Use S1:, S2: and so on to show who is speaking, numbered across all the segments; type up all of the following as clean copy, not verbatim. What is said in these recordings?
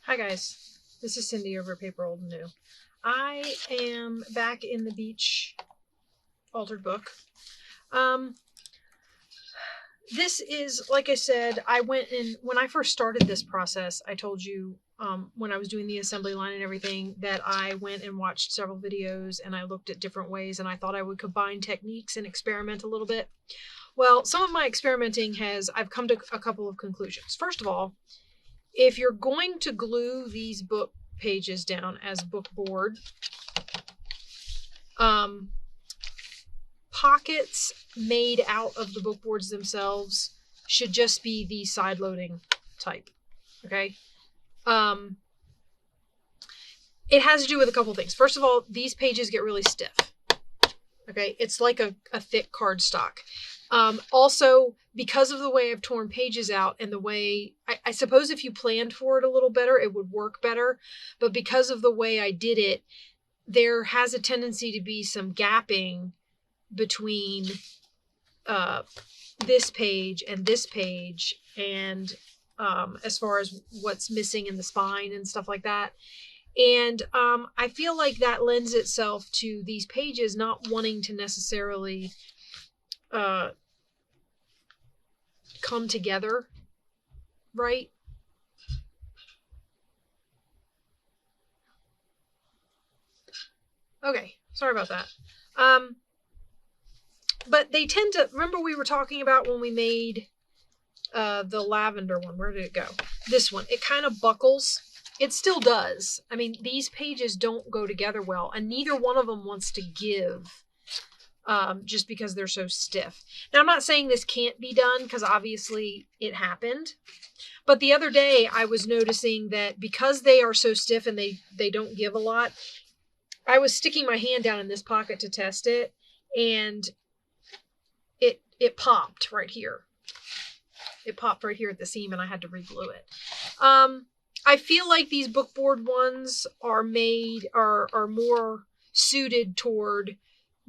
S1: Hi guys, this is Cindy over at paper.old.new. I am back in the beach altered book. This is, like I said, I went in, when I first started this process, I told you when I was doing the assembly line and everything that I went and watched several videos and I looked at different ways and I thought I would combine techniques and experiment a little bit. Well, some of my experimenting I've come to a couple of conclusions. First of all, if you're going to glue these book pages down as bookboard, pockets made out of the book boards themselves should just be the side loading type. Okay. It has to do with a couple things. First of all, these pages get really stiff. Okay. It's like a thick cardstock. Also, because of the way I've torn pages out and the way, I suppose if you planned for it a little better, it would work better. But because of the way I did it, there has a tendency to be some gapping between this page and this page, and as far as what's missing in the spine and stuff like that. And I feel like that lends itself to these pages not wanting to necessarily come together, right? Okay, sorry about that. But they tend to, remember we were talking about when we made the lavender one, where did it go? This one, it kind of buckles. It still does. I mean, these pages don't go together well, and neither one of them wants to give just because they're so stiff. Now, I'm not saying this can't be done, because obviously it happened. But the other day, I was noticing that because they are so stiff and they don't give a lot, I was sticking my hand down in this pocket to test it, and it popped right here. It popped right here at the seam, and I had to re-glue it. I feel like these bookboard ones are more suited toward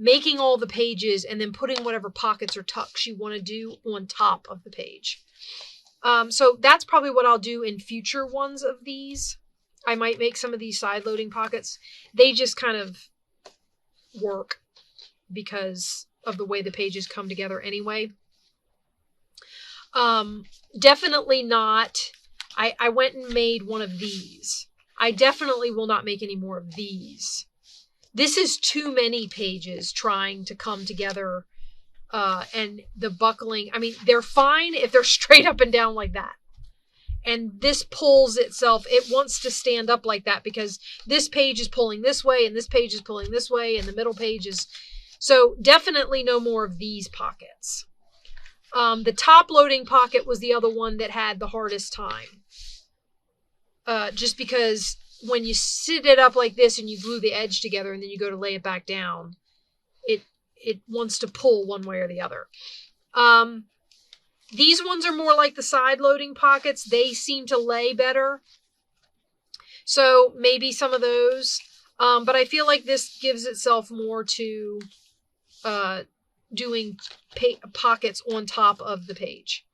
S1: making all the pages and then putting whatever pockets or tucks you want to do on top of the page. So that's probably what I'll do in future ones of these. I might make some of these side loading pockets. They just kind of work because of the way the pages come together anyway. Definitely not. I went and made one of these. I definitely will not make any more of these. This is too many pages trying to come together, and the buckling. I mean, they're fine if they're straight up and down like that. And this pulls itself. It wants to stand up like that because this page is pulling this way and this page is pulling this way and the middle page is... So definitely no more of these pockets. The top loading pocket was the other one that had the hardest time. Just because when you sit it up like this and you glue the edge together and then you go to lay it back down, it wants to pull one way or the other. These ones are more like the side loading pockets. They seem to lay better. So maybe some of those. But I feel like this gives itself more to doing pockets on top of the page.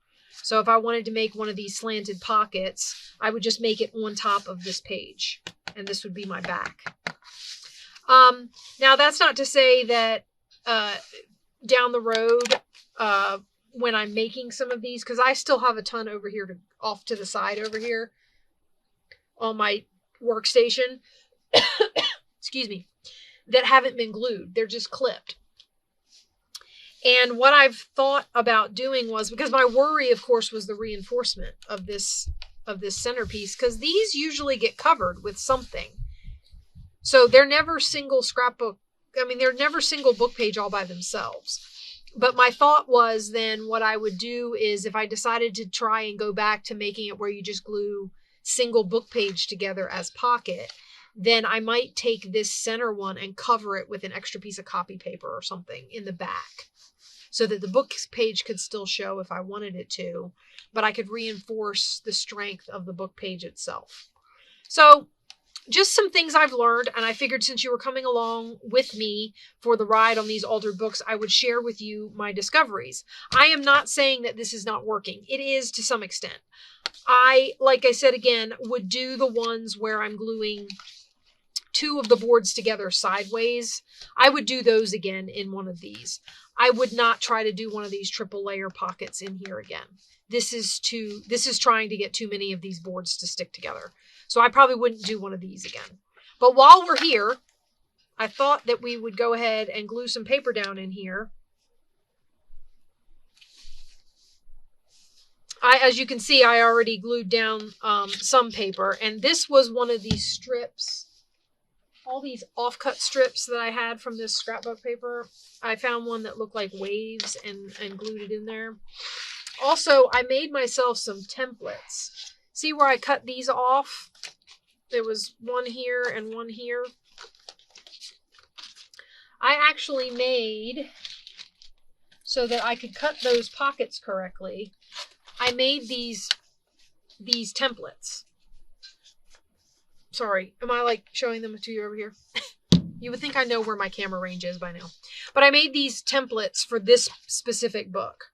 S1: So if I wanted to make one of these slanted pockets, I would just make it on top of this page. And this would be my back. Now, that's not to say that down the road, when I'm making some of these, because I still have a ton over here off to the side over here on my workstation, excuse me, that haven't been glued. They're just clipped. And what I've thought about doing was, because my worry, of course, was the reinforcement of this centerpiece, because these usually get covered with something. So they're never single scrapbook. I mean, they're never single book page all by themselves. But my thought was then what I would do is if I decided to try and go back to making it where you just glue single book page together as pocket, then I might take this center one and cover it with an extra piece of copy paper or something in the back, so that the book page could still show if I wanted it to, but I could reinforce the strength of the book page itself. So just some things I've learned, and I figured since you were coming along with me for the ride on these altered books, I would share with you my discoveries. I am not saying that this is not working. It is to some extent. Like I said again, would do the ones where I'm gluing two of the boards together sideways. I would do those again in one of these. I would not try to do one of these triple layer pockets in here again. This is trying to get too many of these boards to stick together. So I probably wouldn't do one of these again. But while we're here, I thought that we would go ahead and glue some paper down in here. As you can see, I already glued down some paper, and this was one of these strips, all these offcut strips that I had from this scrapbook paper. I found one that looked like waves and glued it in there. Also, I made myself some templates. See where I cut these off? There was one here and one here. I actually made, so that I could cut those pockets correctly, I made these templates. Sorry, am I like showing them to you over here? You would think I know where my camera range is by now. But I made these templates for this specific book.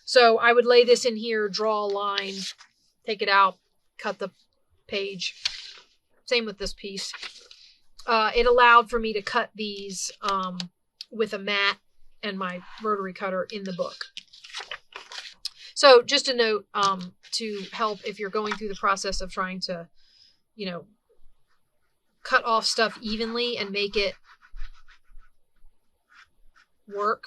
S1: So I would lay this in here, draw a line, take it out, cut the page. Same with this piece. It allowed for me to cut these with a mat and my rotary cutter in the book. So just a note to help if you're going through the process of trying to, you know, cut off stuff evenly and make it work.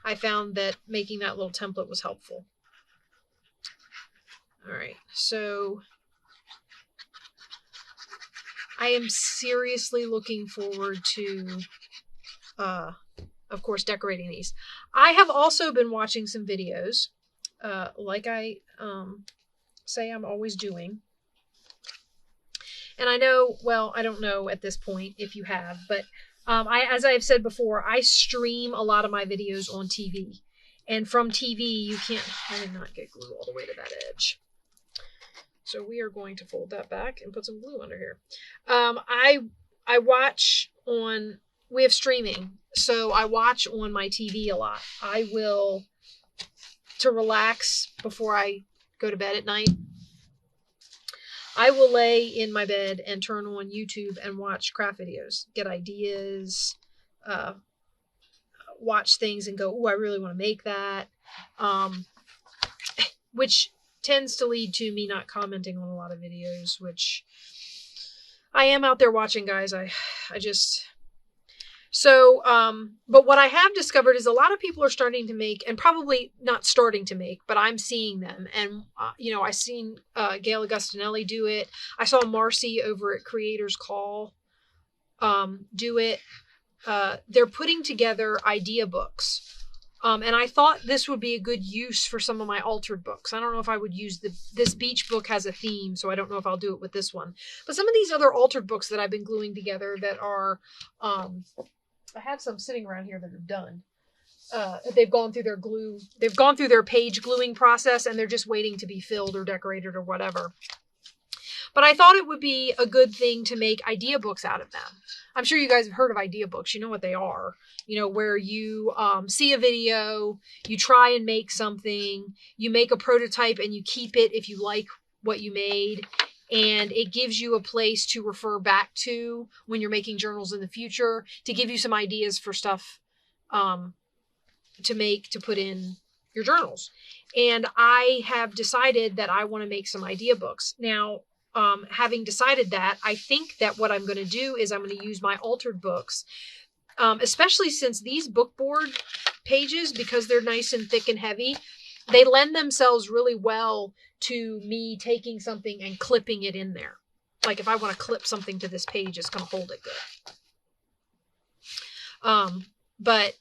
S1: I found that making that little template was helpful. All right, so I am seriously looking forward to, of course, decorating these. I have also been watching some videos, like I say I'm always doing. And I know, well, I don't know at this point if you have, but as I've said before, I stream a lot of my videos on TV. And from TV, you can't, I did not get glue all the way to that edge. So we are going to fold that back and put some glue under here. I watch on, we have streaming, so I watch on my TV a lot. I will, to relax before I go to bed at night, I will lay in my bed and turn on YouTube and watch craft videos, get ideas, watch things and go, oh, I really want to make that, which tends to lead to me not commenting on a lot of videos, which I am out there watching, guys. I just... So, but what I have discovered is a lot of people are starting to make, and probably not starting to make, but I'm seeing them. And, you know, I've seen Gail Augustinelli do it. I saw Marcy over at Creators Call do it. They're putting together idea books. And I thought this would be a good use for some of my altered books. I don't know if I would use this beach book has a theme, so I don't know if I'll do it with this one. But some of these other altered books that I've been gluing together that are... I have some sitting around here that are done. They've gone through their glue. They've gone through their page gluing process, and they're just waiting to be filled or decorated or whatever. But I thought it would be a good thing to make idea books out of them. I'm sure you guys have heard of idea books. You know what they are. You know, where you see a video, you try and make something, you make a prototype and you keep it if you like what you made. And it gives you a place to refer back to when you're making journals in the future, to give you some ideas for stuff to put in your journals. And I have decided that I want to make some idea books. Now, having decided that, I think that what I'm going to do is I'm going to use my altered books, especially since these book board pages, because they're nice and thick and heavy, they lend themselves really well to me taking something and clipping it in there. Like if I want to clip something to this page, it's going to hold it good. But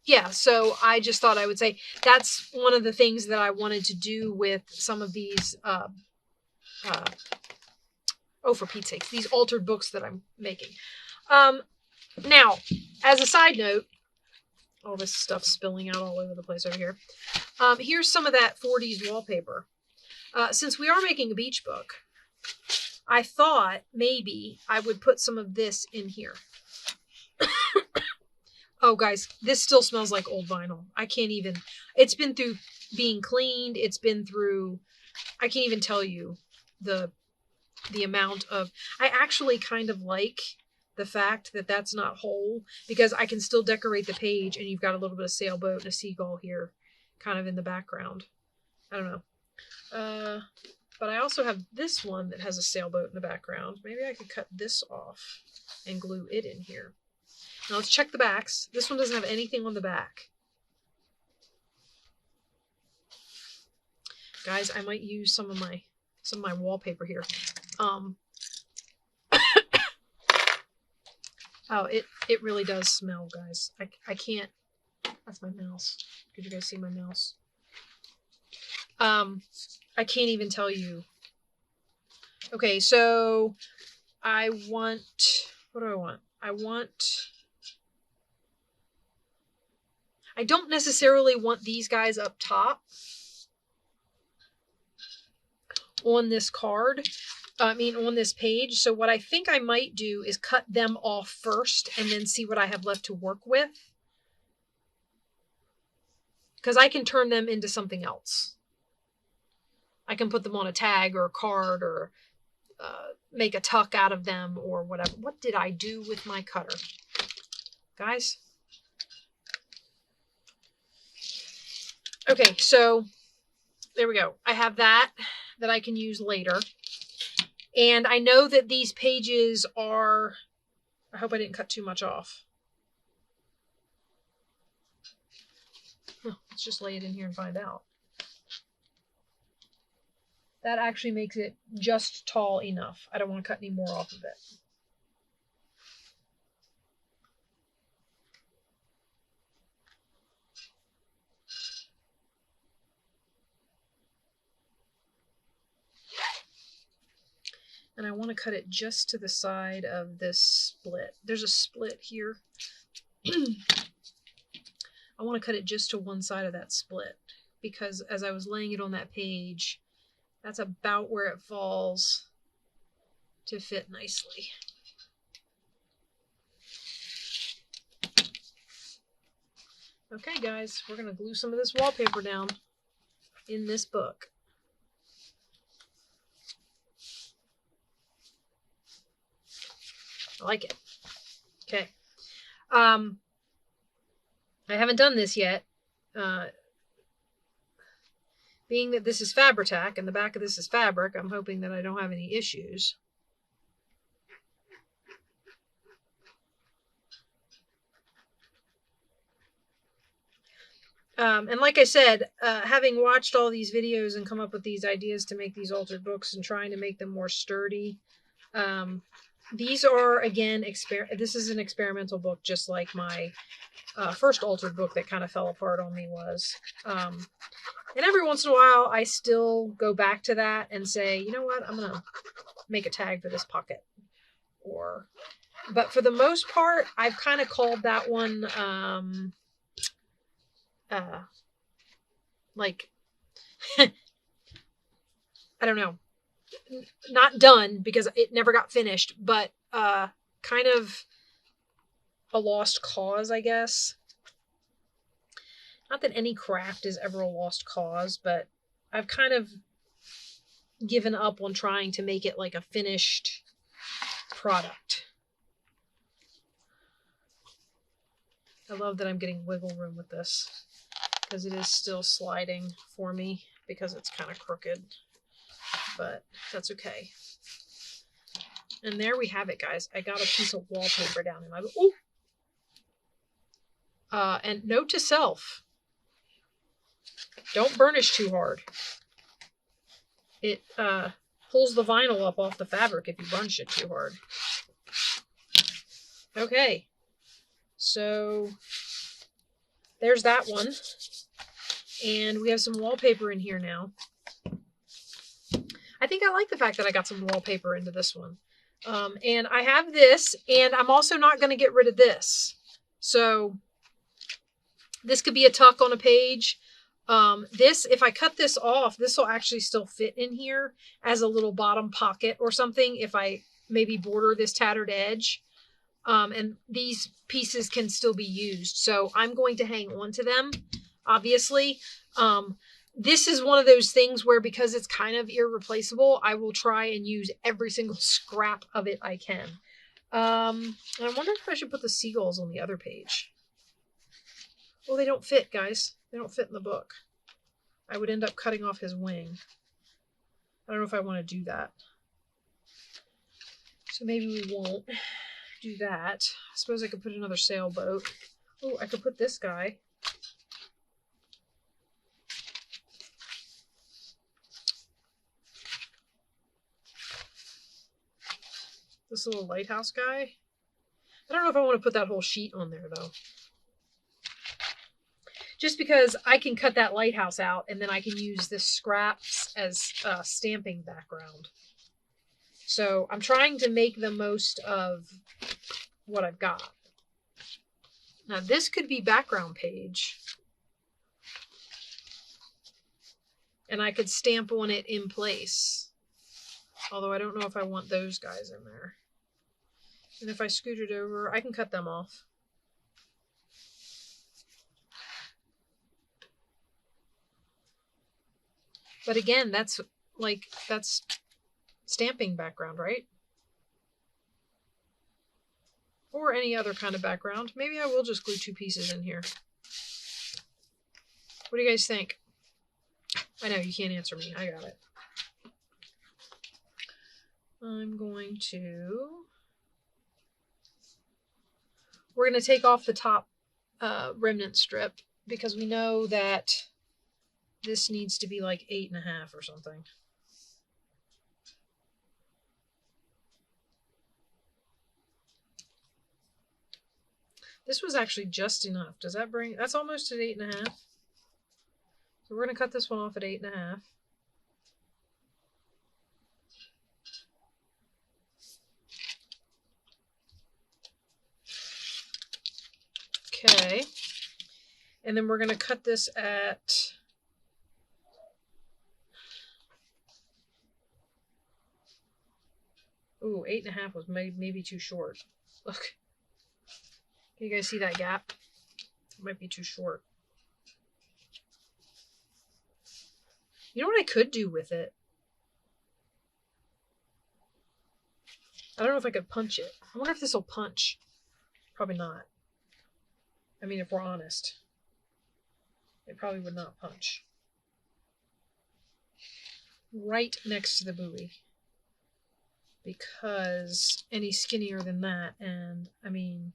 S1: yeah, so I just thought I would say that's one of the things that I wanted to do with some of these, oh, for Pete's sake, these altered books that I'm making. Now, as a side note, all this stuff spilling out all over the place over here. Here's some of that 40s wallpaper. Since we are making a beach book, I thought maybe I would put some of this in here. Oh, guys, this still smells like old vinyl. I can't even... It's been through being cleaned. It's been through... I can't even tell you the amount of... I actually kind of like the fact that that's not whole, because I can still decorate the page, and you've got a little bit of sailboat and a seagull here kind of in the background. I don't know. But I also have this one that has a sailboat in the background. Maybe I could cut this off and glue it in here. Now let's check the backs. This one doesn't have anything on the back. Guys, I might use some of my wallpaper here. Oh, it really does smell, guys. I can't... That's my mouse. Could you guys see my mouse? I can't even tell you. Okay, so I want... What do I want? I don't necessarily want these guys up top on this card. On this page. So what I think I might do is cut them off first and then see what I have left to work with. Because I can turn them into something else. I can put them on a tag or a card, or make a tuck out of them or whatever. What did I do with my cutter? Guys? Okay, so there we go. I have that I can use later. And I know that these pages are... I hope I didn't cut too much off. Let's just lay it in here and find out. That actually makes it just tall enough. I don't want to cut any more off of it. And I want to cut it just to the side of this split. There's a split here. I want to cut it just to one side of that split, because as I was laying it on that page, that's about where it falls to fit nicely. Okay, guys, we're going to glue some of this wallpaper down in this book. I like it. Okay. I haven't done this yet. Being that this is Fabri-Tac and the back of this is fabric, I'm hoping that I don't have any issues. And like I said, having watched all these videos and come up with these ideas to make these altered books and trying to make them more sturdy, these are, again, this is an experimental book, just like my first altered book that kind of fell apart on me was. And every once in a while, I still go back to that and say, you know what, I'm going to make a tag for this pocket. But for the most part, I've kind of called that one, like, I don't know. Not done, because it never got finished, but kind of a lost cause, I guess. Not that any craft is ever a lost cause, but I've kind of given up on trying to make it like a finished product. I love that I'm getting wiggle room with this, because it is still sliding for me because it's kind of crooked. But that's okay. And there we have it, guys. I got a piece of wallpaper down in my... Ooh! And note to self, don't burnish too hard. It pulls the vinyl up off the fabric if you burnish it too hard. Okay. So there's that one. And we have some wallpaper in here now. I think I like the fact that I got some wallpaper into this one. And I have this, and I'm also not going to get rid of this. So this could be a tuck on a page. This, if I cut this off, this will actually still fit in here as a little bottom pocket or something if I maybe border this tattered edge. And these pieces can still be used. So I'm going to hang on to them, obviously. This is one of those things where, because it's kind of irreplaceable, I will try and use every single scrap of it I can. And I wonder if I should put the seagulls on the other page. Well, they don't fit, guys. They don't fit in the book. I would end up cutting off his wing. I don't know if I want to do that. So maybe we won't do that. I suppose I could put another sailboat. Oh, I could put this guy. This little lighthouse guy. I don't know if I want to put that whole sheet on there, though. Just because I can cut that lighthouse out, and then I can use the scraps as stamping background. So I'm trying to make the most of what I've got. Now this could be background page. And I could stamp on it in place. Although I don't know if I want those guys in there. And if I scoot it over, I can cut them off. But again, that's stamping background, right? Or any other kind of background. Maybe I will just glue two pieces in here. What do you guys think? I know you can't answer me. I got it. I'm going to... We're going to take off the top remnant strip because we know that this needs to be like 8.5 or something. This was actually just enough. Does that bring... That's almost at 8.5. So we're going to cut this one off at 8.5. Okay. And then we're going to cut this at... Ooh, 8.5 was maybe too short. Look. Can you guys see that gap? It might be too short. You know what I could do with it? I don't know if I could punch it. I wonder if this will punch. Probably not. I mean, if we're honest. It probably would not punch. Right next to the buoy. Because any skinnier than that, and I mean,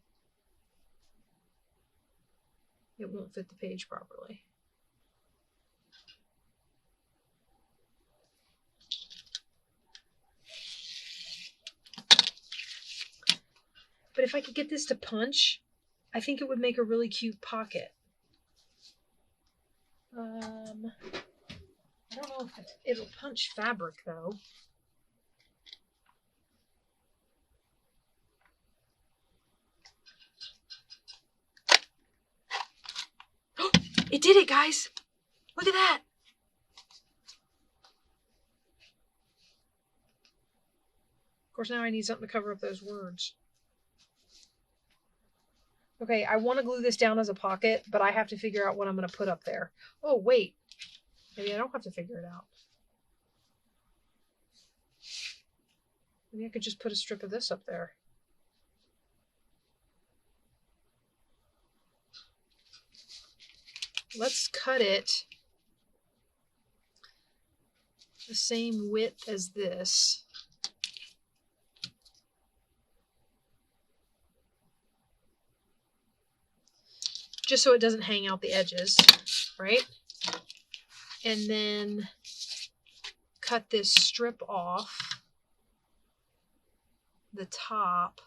S1: it won't fit the page properly. But if I could get this to punch, I think it would make a really cute pocket. I don't know if it'll punch fabric though. It did it, guys! Look at that! Of course, now I need something to cover up those words. Okay, I want to glue this down as a pocket, but I have to figure out what I'm going to put up there. Oh, wait. Maybe I don't have to figure it out. Maybe I could just put a strip of this up there. Let's cut it the same width as this. Just so it doesn't hang out the edges, right? And then cut this strip off the top.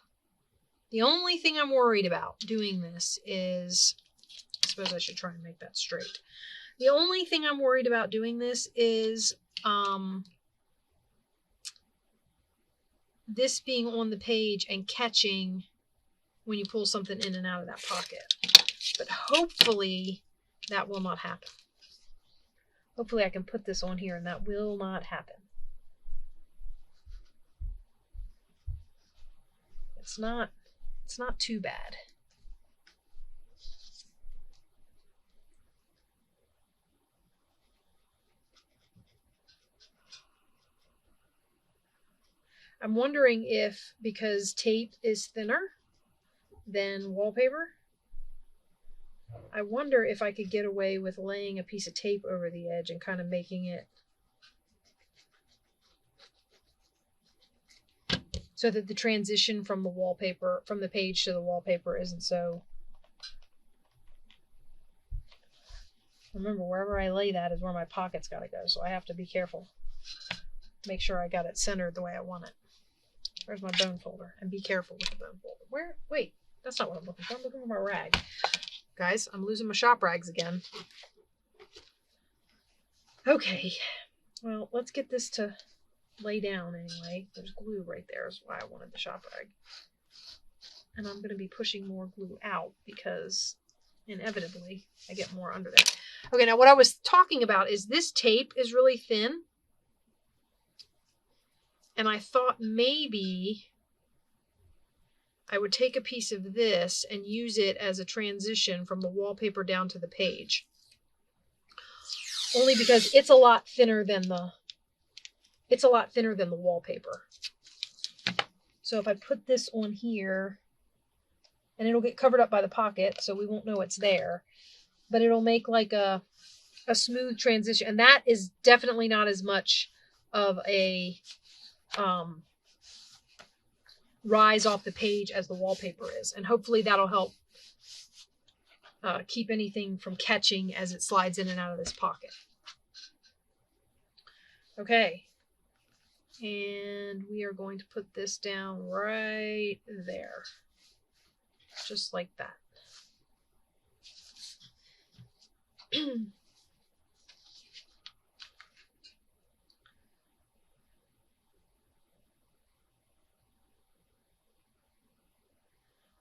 S1: The only thing I'm worried about doing this is, I suppose I should try and make that straight. The only thing I'm worried about doing this is this being on the page and catching when you pull something in and out of that pocket. But hopefully that will not happen. Hopefully I can put this on here and that will not happen. It's not too bad. I'm wondering if, because tape is thinner than wallpaper, I wonder if I could get away with laying a piece of tape over the edge and kind of making it so that the transition from the wallpaper, from the page to the wallpaper, isn't so. Remember, wherever I lay that is where my pocket's got to go, so I have to be careful. Make sure I got it centered the way I want it. Where's my bone folder? And be careful with the bone folder. Where? Wait, that's not what I'm looking for. I'm looking for my rag. Guys, I'm losing my shop rags again. Okay, well, let's get this to lay down anyway. There's glue right there, is why I wanted the shop rag. And I'm going to be pushing more glue out because inevitably I get more under there. Okay, now what I was talking about is this tape is really thin. And I thought maybe I would take a piece of this and use it as a transition from the wallpaper down to the page. Only because it's a lot thinner than the wallpaper. So if I put this on here, and it'll get covered up by the pocket, so we won't know it's there, but it'll make like a smooth transition. And that is definitely not as much of a rise off the page as the wallpaper is. And hopefully that'll help keep anything from catching as it slides in and out of this pocket. Okay. And we are going to put this down right there. Just like that.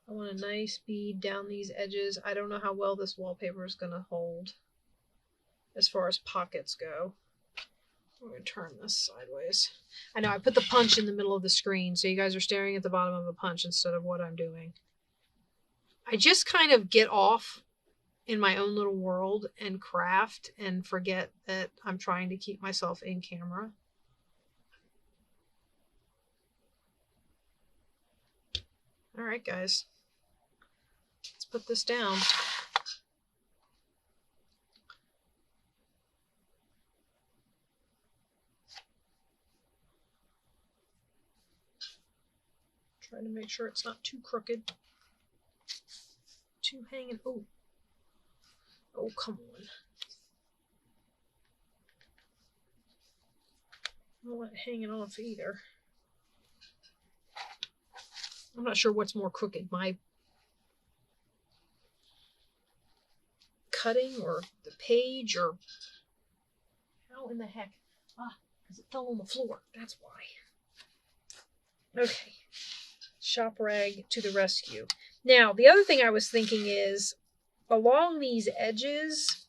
S1: I want a nice bead down these edges. I don't know how well this wallpaper is going to hold as far as pockets go. I'm going to turn this sideways. I know I put the punch in the middle of the screen, so you guys are staring at the bottom of a punch instead of what I'm doing. I just kind of get off in my own little world and craft and forget that I'm trying to keep myself in camera. All right, guys. Let's put this down. Trying to make sure it's not too crooked. Too hanging. Oh. Oh, come on. I don't want it hanging off either. I'm not sure what's more crooked, my cutting or the page, or how in the heck? Ah, because it fell on the floor. That's why. Okay. Shop rag to the rescue. Now, the other thing I was thinking is along these edges,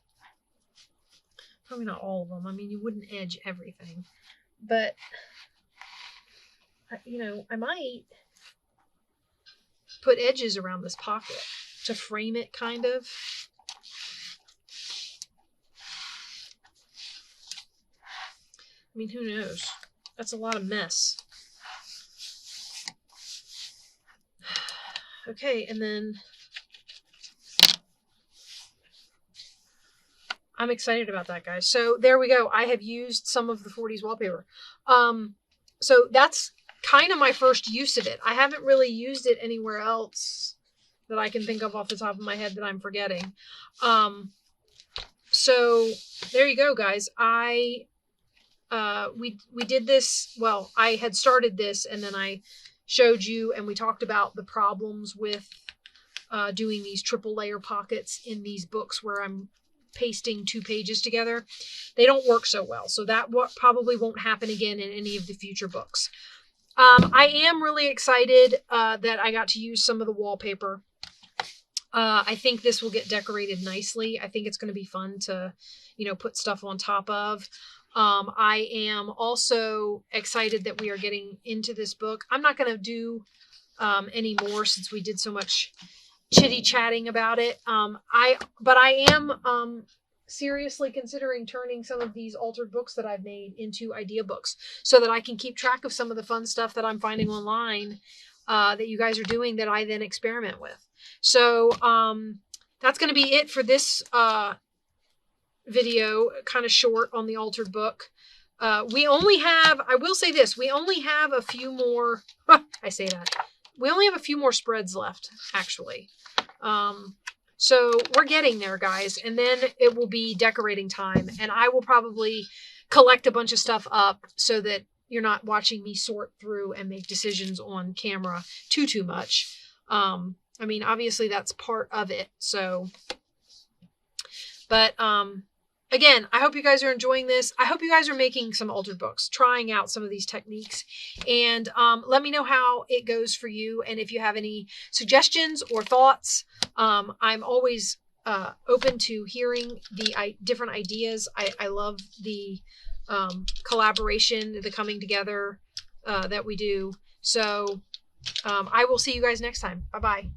S1: probably not all of them. I mean, you wouldn't edge everything, but you know, I might put edges around this pocket to frame it, kind of. I mean, who knows? That's a lot of mess. Okay, and then I'm excited about that, guys. So there we go. I have used some of the 40s wallpaper. So that's kind of my first use of it. I haven't really used it anywhere else that I can think of off the top of my head that I'm forgetting. So there you go, guys. We did this. Well, I had started this and then I showed you and we talked about the problems with doing these triple layer pockets in these books where I'm pasting 2 pages together. They don't work so well. So that probably won't happen again in any of the future books. I am really excited that I got to use some of the wallpaper. I think this will get decorated nicely. I think it's going to be fun to, put stuff on top of. I am also excited that we are getting into this book. I'm not going to do any more since we did so much chitty chatting about it. But I am seriously considering turning some of these altered books that I've made into idea books so that I can keep track of some of the fun stuff that I'm finding online that you guys are doing that I then experiment with. So that's going to be it for this video, kind of short on the altered book. We only have, I will say this, we only have a few more, I say that, we only have a few more spreads left, actually. So we're getting there, guys, and then it will be decorating time, and I will probably collect a bunch of stuff up so that you're not watching me sort through and make decisions on camera too much. I mean, obviously that's part of it. So, but, again, I hope you guys are enjoying this. I hope you guys are making some altered books, trying out some of these techniques, and let me know how it goes for you. And if you have any suggestions or thoughts, I'm always open to hearing the different ideas. I love the collaboration, the coming together that we do. So I will see you guys next time. Bye-bye.